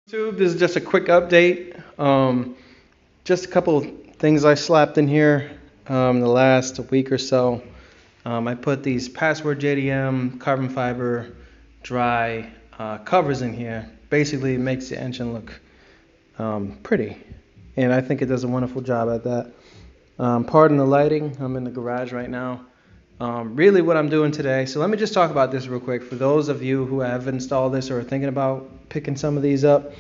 YouTube, this is just a quick update. Just a couple of things I slapped in here the last week or so. I put these Password JDM carbon fiber dry covers in here. Basically, it makes the engine look pretty, and I think it does a wonderful job at that. Pardon the lighting. I'm in the garage right now. Really what I'm doing today, so let me just talk about this real quick for those of you who have installed this or are thinking about picking some of these up.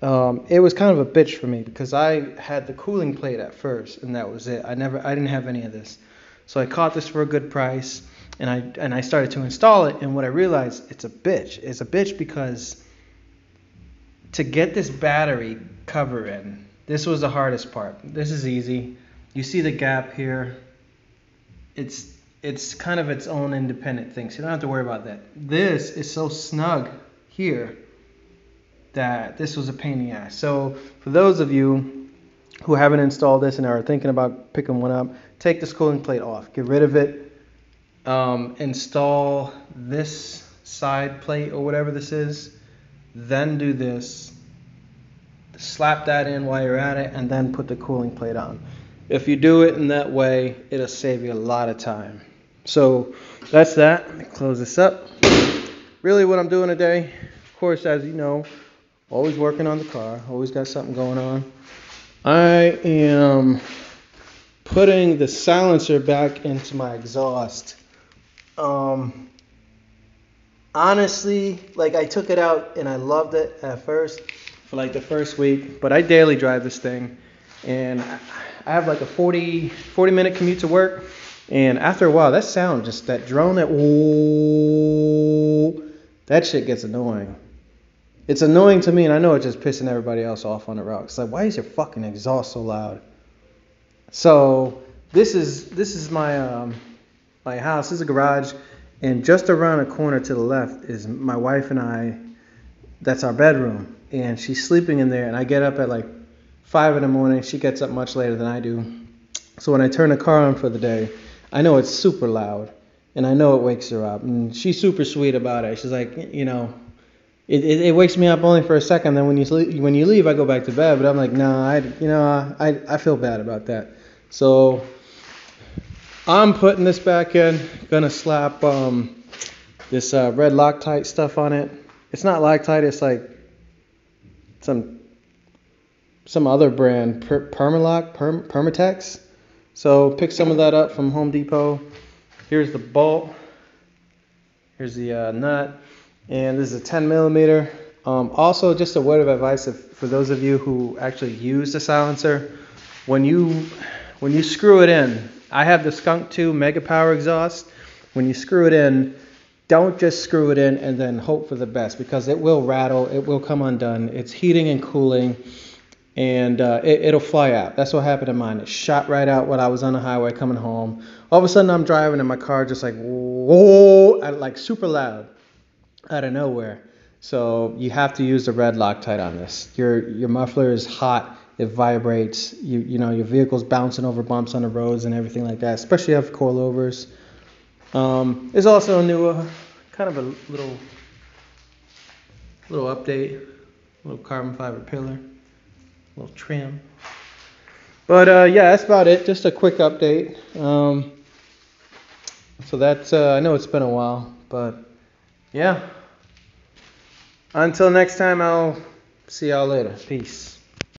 It was kind of a bitch for me because I had the cooling plate at first and that was it. I didn't have any of this. So I caught this for a good price and I started to install it, and what I realized, it's a bitch. It's a bitch because to get this battery cover in, this was the hardest part. This is easy. You see the gap here. It's kind of its own independent thing, so you don't have to worry about that. This is so snug here that this was a pain in the ass. So for those of you who haven't installed this and are thinking about picking one up, take this cooling plate off, get rid of it, install this side plate or whatever this is, then do this, slap that in while you're at it, and then put the cooling plate on. If you do it in that way, it'll save you a lot of time. So that's that. Let me close this up. Really what I'm doing today, of course, as you know, always working on the car, always got something going on. I am putting the silencer back into my exhaust. Honestly, like, I took it out and I loved it at first for like the first week, but I daily drive this thing and I have like a 40-minute commute to work, and after a while, that sound, just that drone, that shit gets annoying. It's annoying to me, and I know it's just pissing everybody else off on the road. It's like, why is your fucking exhaust so loud? So this is my my house. This is a garage, and just around the corner to the left is my wife and I. That's our bedroom, and she's sleeping in there, and I get up at like 5 in the morning. She gets up much later than I do. So when I turn the car on for the day, I know it's super loud, and I know it wakes her up. And she's super sweet about it. She's like, you know, it wakes me up only for a second. Then when you leave, I go back to bed. But I'm like, nah, I feel bad about that. So I'm putting this back in. Gonna slap this red Loctite stuff on it. It's not Loctite. It's like some other brand, Permatex. So pick some of that up from Home Depot. Here's the bolt. Here's the nut, and this is a 10 millimeter. Also, just a word of advice for those of you who actually use the silencer, when you screw it in, I have the Skunk 2 Mega Power exhaust. When you screw it in, don't just screw it in and then hope for the best, because it will rattle, it will come undone. It's heating and cooling, and it'll fly out. That's what happened to mine. It shot right out when I was on the highway coming home. All of a sudden I'm driving and my car just like, whoa, like super loud out of nowhere. So you have to use the red Loctite on this. Your muffler is hot, it vibrates, you know, your vehicle's bouncing over bumps on the roads and everything like that, especially if coilovers. There's also a new kind of a little update, a little carbon fiber pillar, a little trim. But yeah, that's about it. Just a quick update. So that's I know it's been a while, but yeah. Until next time, I'll see y'all later. Peace.